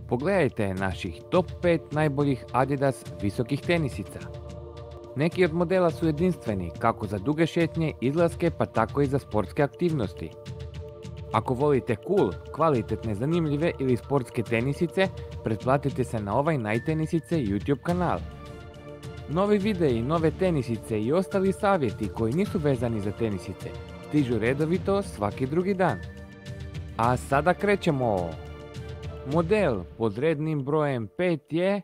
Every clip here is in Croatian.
Pogledajte naših top 5 najboljih Adidas visokih tenisica. Neki od modela su jedinstveni kako za duge šetnje, izlaske pa tako i za sportske aktivnosti. Ako volite cool, kvalitetne, zanimljive ili sportske tenisice, pretplatite se na ovaj Najtenisice YouTube kanal. Novi videi, nove tenisice i ostali savjeti koji nisu vezani za tenisice stižu redovito svaki drugi dan. A sada krećemo! Model pod rednim brojem 5 je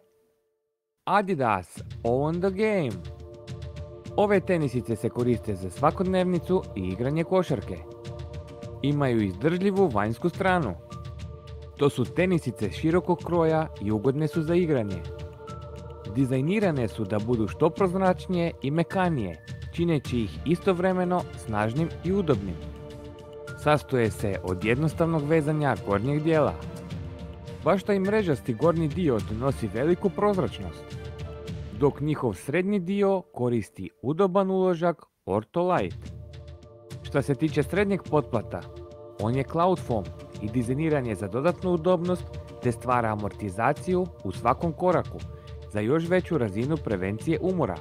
Adidas On The Game. Ove tenisice se koriste za svakodnevnicu i igranje košarke. Imaju izdržljivu vanjsku stranu. To su tenisice širokog kroja i ugodne su za igranje. Dizajnirane su da budu što prozračnije i mekanije, čineći ih istovremeno snažnim i udobnim. Sastoje se od jednostavnog vezanja gornjeg dijela. Baš taj mrežasti gornji dio donosi veliku prozračnost, dok njihov srednji dio koristi udoban uložak Ortholite. Što se tiče srednjeg potplata, on je cloud foam i dizajniran je za dodatnu udobnost te stvara amortizaciju u svakom koraku za još veću razinu prevencije umora.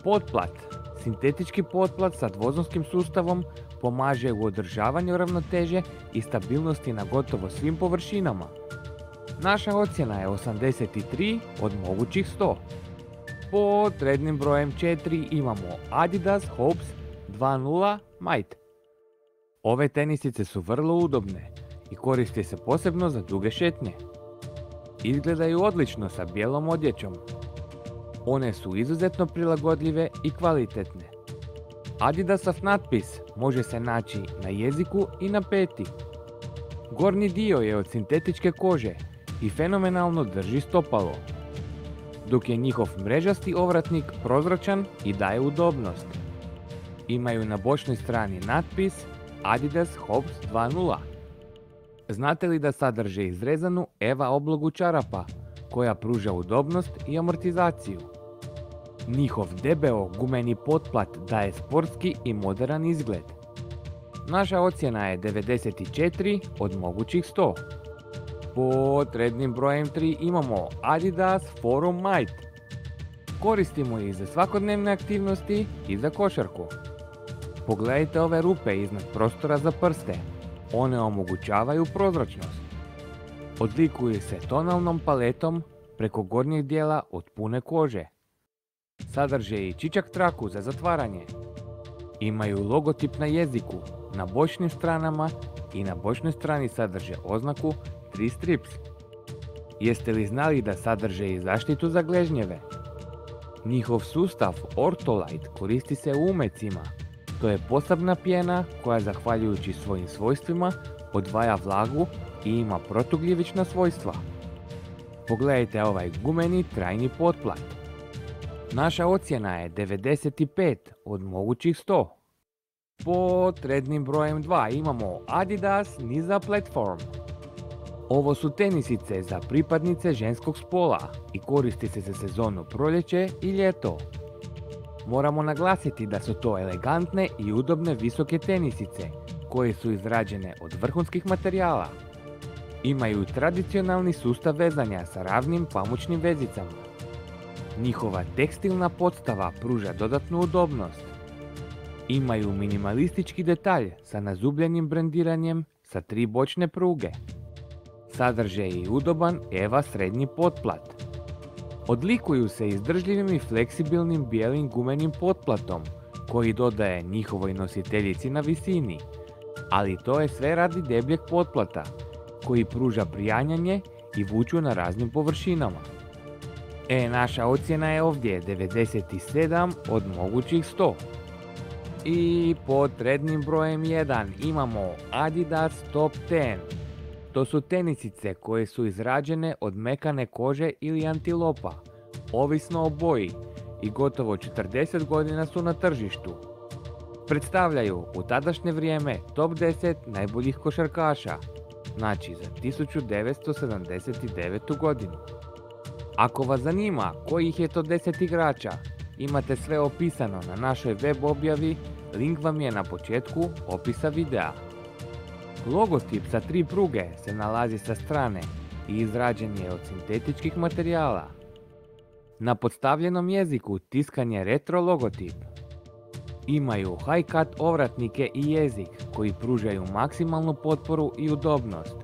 Potplat, sintetički potplat sa dvozonskim sustavom, pomaže u održavanju ravnoteže i stabilnosti na gotovo svim površinama. Naša ocjena je 83 od mogućih 100. Pod rednim brojem 4 imamo Adidas Hops 2.0 Might. Ove tenisice su vrlo udobne i koriste se posebno za duge šetnje. Izgledaju odlično sa bijelom odjećom. One su izuzetno prilagodljive i kvalitetne. Adidasov natpis može se naći na jeziku i na peti. Gornji dio je od sintetičke kože i fenomenalno drži stopalo, dok je njihov mrežasti ovratnik prozračan i daje udobnost. Imaju na bočnoj strani natpis Adidas Hops 2.0. Znate li da sadrže izrezanu EVA oblogu čarapa koja pruža udobnost i amortizaciju? Njihov debeo gumeni potplat daje sportski i modern izgled. Naša ocjena je 94 od mogućih 100. Pod rednim brojem 3 imamo Adidas Forum Might. Koristimo ih za svakodnevne aktivnosti i za košarku. Pogledajte ove rupe iznad prostora za prste. One omogućavaju prozračnost. Odlikuju se tonalnom paletom preko gornjeg dijela od pune kože. Sadrže i čičak traku za zatvaranje. Imaju logotip na jeziku, na bočnim stranama i na bočnoj strani sadrže oznaku 3 strips. Jeste li znali da sadrže i zaštitu za gležnjeve? Njihov sustav Ortholite koristi se u umecima. To je posebna pjena koja zahvaljujući svojim svojstvima odvaja vlagu i ima protugljivična svojstva. Pogledajte ovaj gumeni trajni potplat. Naša ocjena je 95 od mogućih 100. Pod rednim brojem 2 imamo Adidas Niza Platform. Ovo su tenisice za pripadnice ženskog spola i koristi se za sezonu proljeće i ljeto. Moramo naglasiti da su to elegantne i udobne visoke tenisice koje su izrađene od vrhunskih materijala. Imaju tradicionalni sustav vezanja sa ravnim pamučnim vezicama. Njihova tekstilna podstava pruža dodatnu udobnost. Imaju minimalistički detalj sa nazubljenim brendiranjem sa 3 bočne pruge. Sadrže i udoban EVA srednji potplat. Odlikuju se izdržljivim i fleksibilnim bijelim gumenim potplatom koji dodaje njihovoj nositeljici na visini, ali to je sve radi debljeg potplata koji pruža prijanjanje i vuču na raznim površinama. Naša ocjena je ovdje 97 od mogućih 100. I pod rednim brojem 1 imamo Adidas Top 10. To su tenisice koje su izrađene od mekane kože ili antilopa, ovisno o boji, i gotovo 40 godina su na tržištu. Predstavljaju u tadašnje vrijeme top 10 najboljih košarkaša, znači za 1979. godinu. Ako vas zanima kojih je to 10 igrača, imate sve opisano na našoj web objavi, link vam je na početku opisa videa. Logotip sa 3 pruge se nalazi sa strane, i izrađen je od sintetičkih materijala. Na podstavljenom jeziku tiskan je retro logotip. Imaju high-cut ovratnike i jezik koji pružaju maksimalnu potporu i udobnost.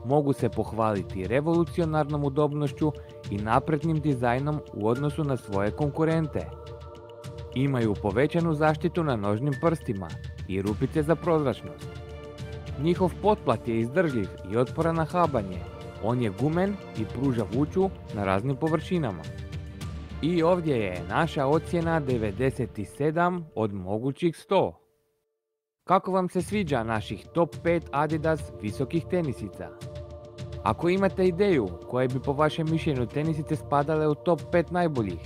Mogu se pohvaliti revolucionarnom udobnošću i naprednim dizajnom u odnosu na svoje konkurente. Imaju povećanu zaštitu na nožnim prstima i rupice za prozračnost. Njihov potplat je izdržljiv i otporan na habanje. On je gumen i pruža vuču na raznim površinama. I ovdje je naša ocjena 97 od mogućih 100. Kako vam se sviđa naših top 5 Adidas visokih tenisica? Ako imate ideju koje bi po vašem mišljenju tenisice spadale u top 5 najboljih,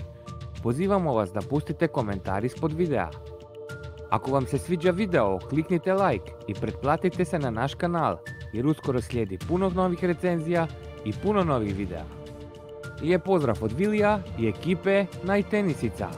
pozivamo vas da pustite komentar ispod videa. Ako vam se sviđa video, kliknite like i pretplatite se na naš kanal jer uskoro slijedi puno novih recenzija i puno novih videa. Lijep pozdrav od Vilija i ekipe Najtenisica!